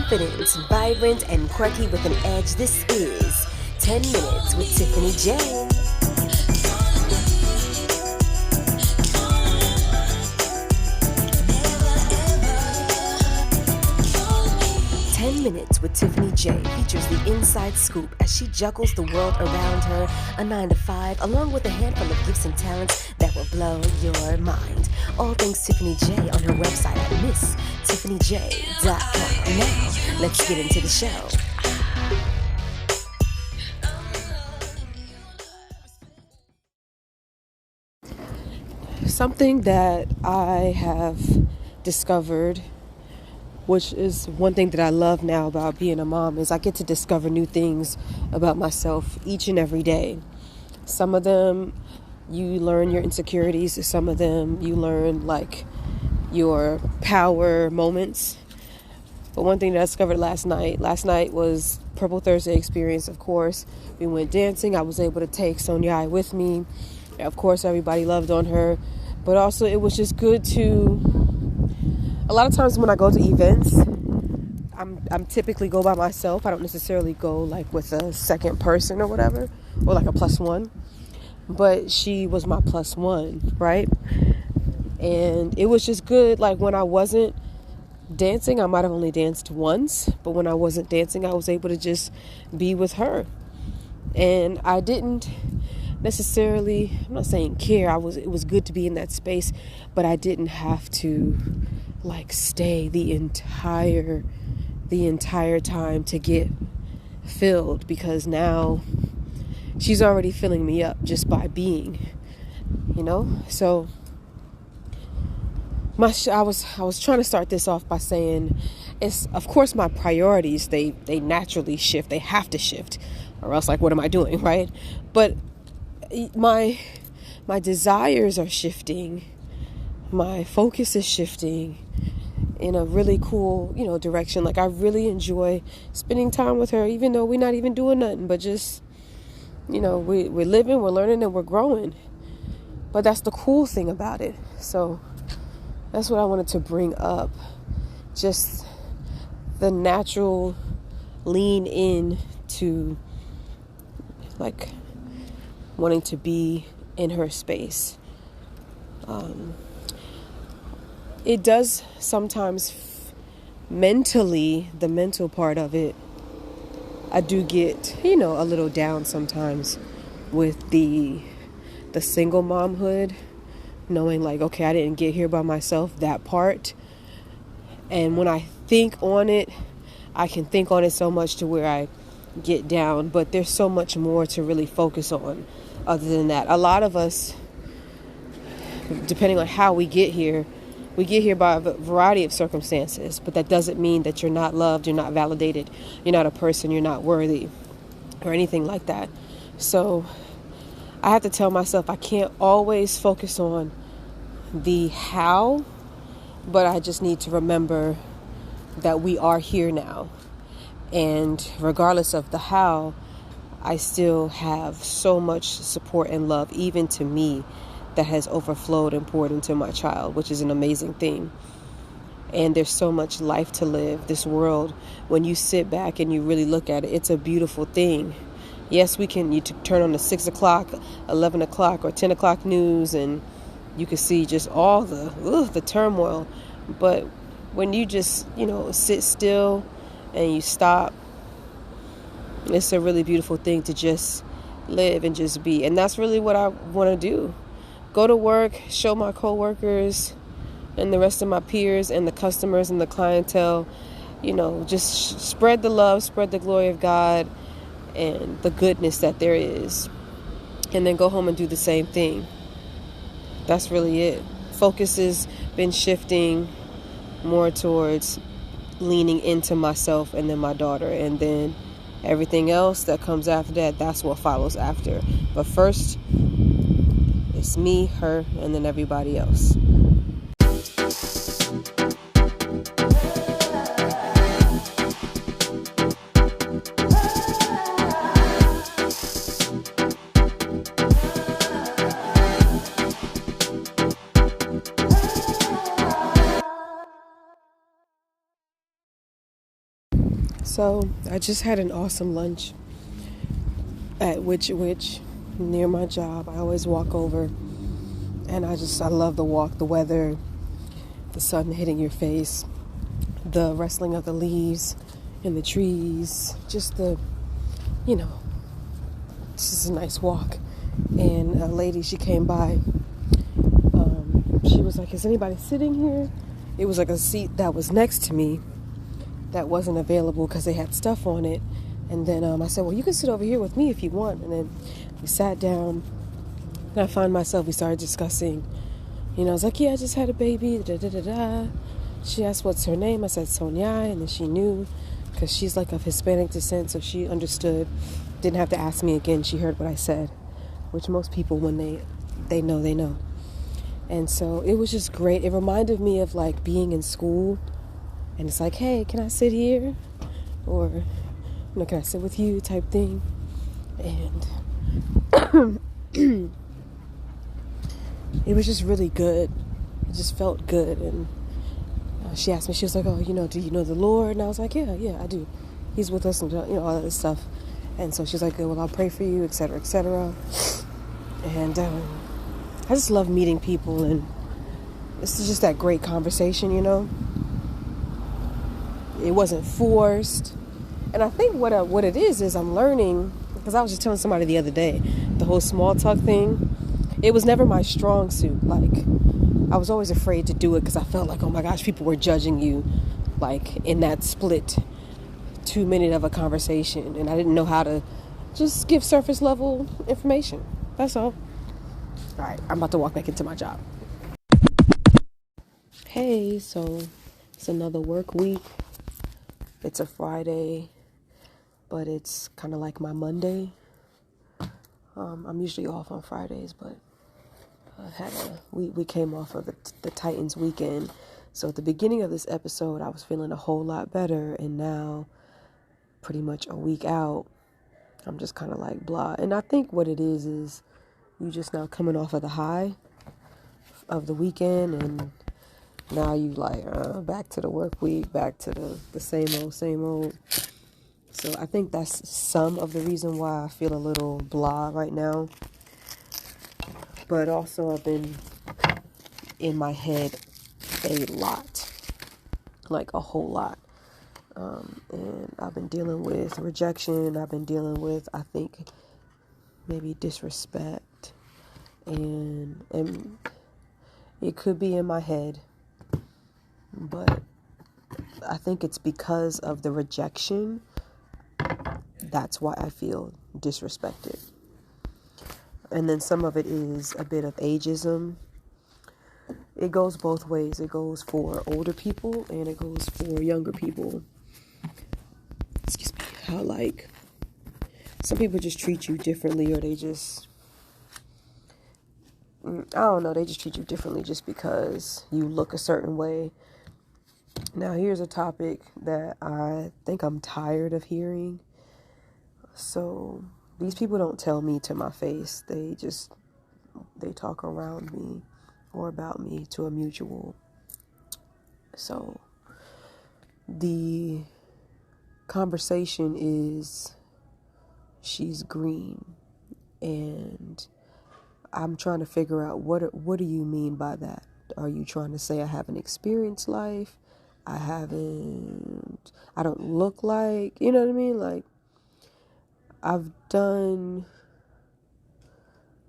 confident, vibrant, and quirky with an edge, this is 10 Minutes with Tiffany J. 10 Minutes with Tiffany J features the inside scoop as she juggles the world around her, a 9 to 5, along with a handful of gifts and talents that will blow your mind. All things Tiffany J on her website at MissTiffanyJ.com. Now, let's get into the show. Something that I have discovered, which is one thing that I love now about being a mom, is I get to discover new things about myself each and every day. Some of them you learn your insecurities, some of them you learn like your power moments. But one thing that I discovered last night was Purple Thursday experience, of course. We went dancing. I was able to take Sonia with me. Of course, everybody loved on her. But also it was just good to... A lot of times when I go to events, I'm typically go by myself. I don't necessarily go like with a second person or whatever, or like a plus one. But she was my plus one, right? And it was just good. Like when I wasn't dancing, I might have only danced once, but when I wasn't dancing, I was able to just be with her. And I didn't necessarily, I'm not saying care. It was good to be in that space, but I didn't have to like stay the entire time to get filled, because now she's already filling me up just by being, so I was trying to start this off by saying, it's of course my priorities, they naturally shift. They have to shift, or else like what am I doing, right? But my desires are shifting, my focus is shifting in a really cool, direction. Like I really enjoy spending time with her, even though we're not even doing nothing, but just, we're living, we're learning, and we're growing. But that's the cool thing about it. So that's what I wanted to bring up. Just the natural lean in to like wanting to be in her space. It does sometimes mentally, the mental part of it, I do get, a little down sometimes with the single momhood, knowing like, okay, I didn't get here by myself, that part. And when I think on it, I can think on it so much to where I get down, but there's so much more to really focus on other than that. A lot of us, depending on how we get here by a variety of circumstances, but that doesn't mean that you're not loved, you're not validated, you're not a person, you're not worthy, or anything like that. So I have to tell myself I can't always focus on the how, but I just need to remember that we are here now. And regardless of the how, I still have so much support and love, even to me, that has overflowed and poured into my child, which is an amazing thing. And there's so much life to live. This world, when you sit back and you really look at it, it's a beautiful thing. Yes, you turn on the 6 o'clock, 11 o'clock, or 10 o'clock news, and you can see just all the turmoil. But when you just, sit still and you stop, it's a really beautiful thing to just live and just be. And that's really what I want to do. Go to work, show my coworkers and the rest of my peers and the customers and the clientele, just spread the love, spread the glory of God and the goodness that there is. And then go home and do the same thing. That's really it. Focus has been shifting more towards leaning into myself and then my daughter. And then everything else that comes after that, that's what follows after. But first, it's me, her, and then everybody else. So I just had an awesome lunch at Which near my job. I always walk over, and I love the walk, the weather, the sun hitting your face, the rustling of the leaves in the trees, just this is a nice walk. And a lady, she came by, she was like, is anybody sitting here? It was like a seat that was next to me that wasn't available because they had stuff on it. And then I said, well, you can sit over here with me if you want. And then we sat down, and I found myself, we started discussing, I was like, yeah, I just had a baby, da-da-da-da. She asked what's her name. I said Sonia, and then she knew because she's like of Hispanic descent, so she understood. Didn't have to ask me again. She heard what I said, which most people, when they know, they know. And so it was just great. It reminded me of like being in school, and it's like, hey, can I sit here? Or, can I sit with you type thing? And it was just really good. It just felt good. And she asked me, she was like, oh, do you know the Lord? And I was like, yeah, I do. He's with us and, all that stuff. And so she's like, well, I'll pray for you, et cetera, et cetera. And I just love meeting people, and this is just that great conversation, It wasn't forced. And I think what it is I'm learning, because I was just telling somebody the other day, the whole small talk thing, it was never my strong suit. Like, I was always afraid to do it because I felt like, oh my gosh, people were judging you, like, in that split 2 minute of a conversation, and I didn't know how to just give surface level information. That's all. All right, I'm about to walk back into my job. Hey, so it's another work week. It's a Friday, but it's kind of like my Monday. I'm usually off on Fridays, but we came off of the Titans weekend. So at the beginning of this episode, I was feeling a whole lot better, and now, pretty much a week out, I'm just kind of like blah. And I think what it is you just now coming off of the high of the weekend, and now you like back to the work week, back to the same old. So I think that's some of the reason why I feel a little blah right now. But also I've been in my head a lot, like a whole lot. And I've been dealing with rejection. I've been dealing with, I think, maybe disrespect. And it could be in my head. But I think it's because of the rejection. That's why I feel disrespected. And then some of it is a bit of ageism. It goes both ways. It goes for older people and it goes for younger people. Excuse me. How, like, some people just treat you differently, or they just, I don't know, they just treat you differently just because you look a certain way. Now, here's a topic that I think I'm tired of hearing. So, these people don't tell me to my face. They talk around me or about me to a mutual. So, the conversation is, she's green, and I'm trying to figure out what do you mean by that? Are you trying to say I haven't experienced life? I don't look like, you know what I mean? Like, I've done,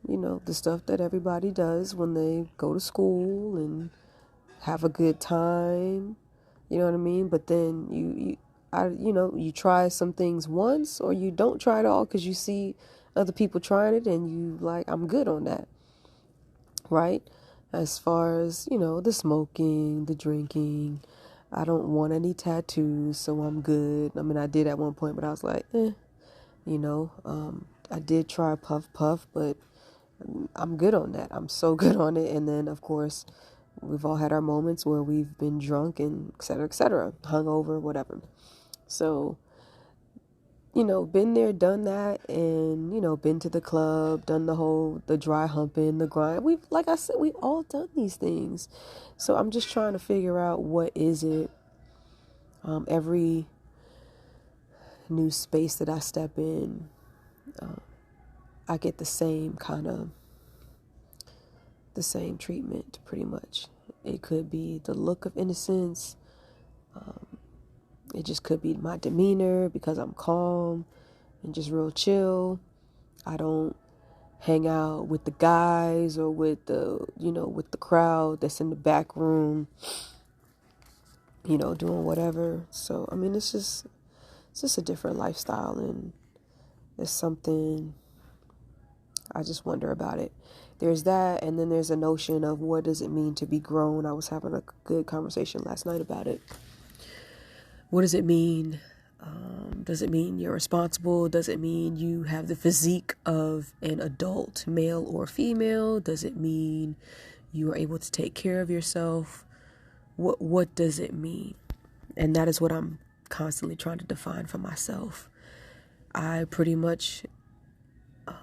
the stuff that everybody does when they go to school and have a good time, you know what I mean? But then you try some things once, or you don't try it all because you see other people trying it and you like, I'm good on that, right? As far as, the smoking, the drinking, I don't want any tattoos, so I'm good. I mean, I did at one point, but I was like, I did try puff, but I'm good on that. I'm so good on it. And then, of course, we've all had our moments where we've been drunk and et cetera, hungover, whatever. So, been there, done that, and, been to the club, done the dry humping, the grind. Like I said, we've all done these things. So I'm just trying to figure out what is it. Every new space that I step in, I get the same treatment pretty much. It could be the look of innocence. It just could be my demeanor because I'm calm and just real chill. I don't hang out with the guys or with the crowd that's in the back room, doing whatever. So, I mean, it's just a different lifestyle, and it's something I just wonder about it. There's that, and then there's a notion of what does it mean to be grown. I was having a good conversation last night about it. What does it mean? Does it mean you're responsible? Does it mean you have the physique of an adult, male or female? Does it mean you are able to take care of yourself? What does it mean? And that is what I'm constantly trying to define for myself. I pretty much, I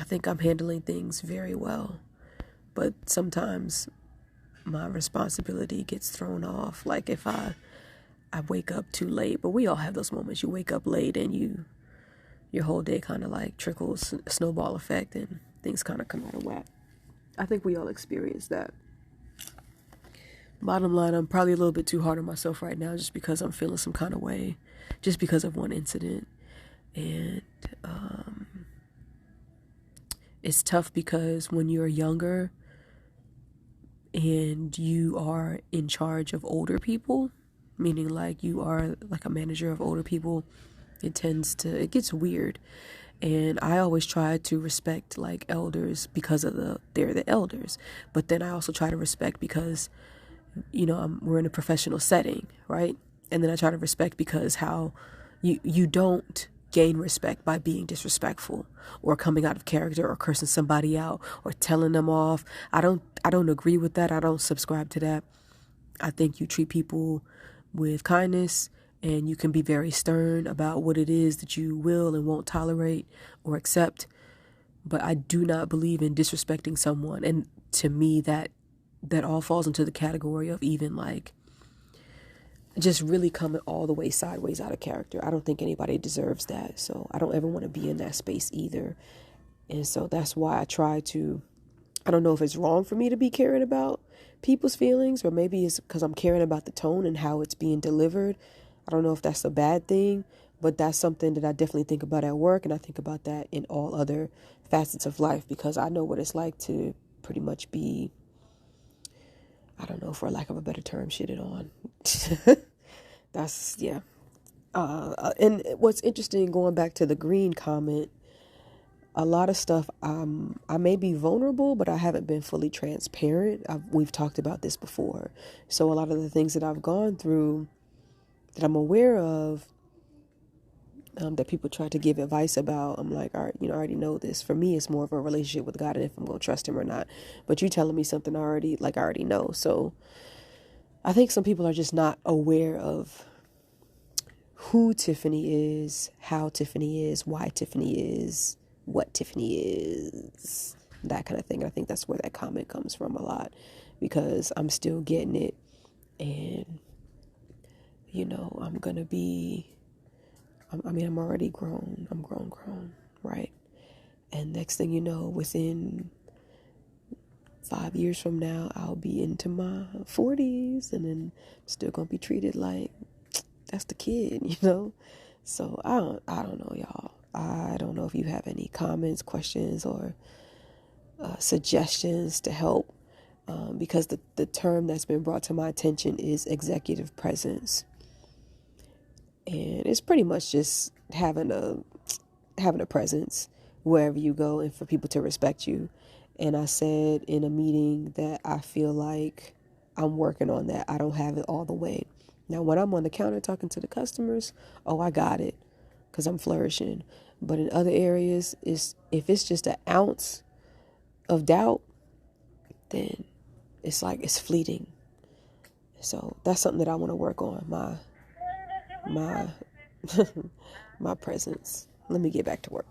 think I'm handling things very well, but sometimes my responsibility gets thrown off. Like if I wake up too late, but we all have those moments. You wake up late and your whole day kind of like trickles, a snowball effect, and things kind of come out of whack. I think we all experience that. Bottom line, I'm probably a little bit too hard on myself right now just because I'm feeling some kind of way, just because of one incident. And it's tough because when you're younger and you are in charge of older people, meaning like you are like a manager of older people, it gets weird. And I always try to respect like elders because they're the elders. But then I also try to respect because, we're in a professional setting, right? And then I try to respect because how you don't gain respect by being disrespectful or coming out of character or cursing somebody out or telling them off. I don't agree with that. I don't subscribe to that. I think you treat people with kindness, and you can be very stern about what it is that you will and won't tolerate or accept. But I do not believe in disrespecting someone. And to me, that all falls into the category of even like just really coming all the way sideways out of character. I don't think anybody deserves that. So I don't ever want to be in that space either. And so that's why I don't know if it's wrong for me to be caring about people's feelings, or maybe it's because I'm caring about the tone and how it's being delivered. I don't know if that's a bad thing, but that's something that I definitely think about at work, and I think about that in all other facets of life, because I know what it's like to pretty much be, I don't know, for lack of a better term, shitted on. That's, yeah. And what's interesting, going back to the green comment, a lot of stuff, I may be vulnerable, but I haven't been fully transparent. We've talked about this before. So a lot of the things that I've gone through that I'm aware of, that people try to give advice about, I'm like, all right, I already know this. For me, it's more of a relationship with God and if I'm going to trust him or not. But you telling me something I already know. So I think some people are just not aware of who Tiffany is, how Tiffany is, why Tiffany is, what Tiffany is, that kind of thing. I think that's where that comment comes from a lot, because I'm still getting it. And, I'm already grown. I'm grown, right? And next thing you know, within 5 years from now, I'll be into my 40s, and then I'm still going to be treated like that's the kid, So I don't know, y'all. I don't know if you have any comments, questions, or suggestions to help, because the term that's been brought to my attention is executive presence. And it's pretty much just having a presence wherever you go and for people to respect you. And I said in a meeting that I feel like I'm working on that. I don't have it all the way. Now, when I'm on the counter talking to the customers, I got it because I'm flourishing. But in other areas, if it's just an ounce of doubt, then it's like it's fleeting. So that's something that I want to work on, my my presence. Let me get back to work.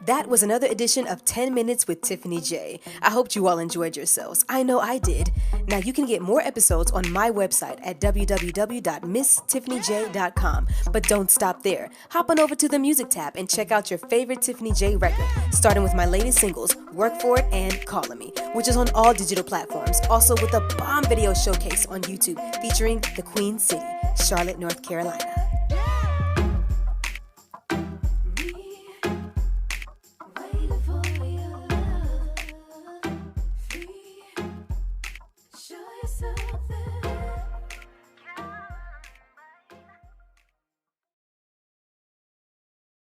That was another edition of 10 Minutes with Tiffany J. I hope you all enjoyed yourselves. I know I did. Now you can get more episodes on my website at www.misstiffanyj.com. But don't stop there. Hop on over to the music tab and check out your favorite Tiffany J record, starting with my latest singles, Work For It and Callin' Me, which is on all digital platforms. Also with a bomb video showcase on YouTube featuring the Queen City, Charlotte, North Carolina.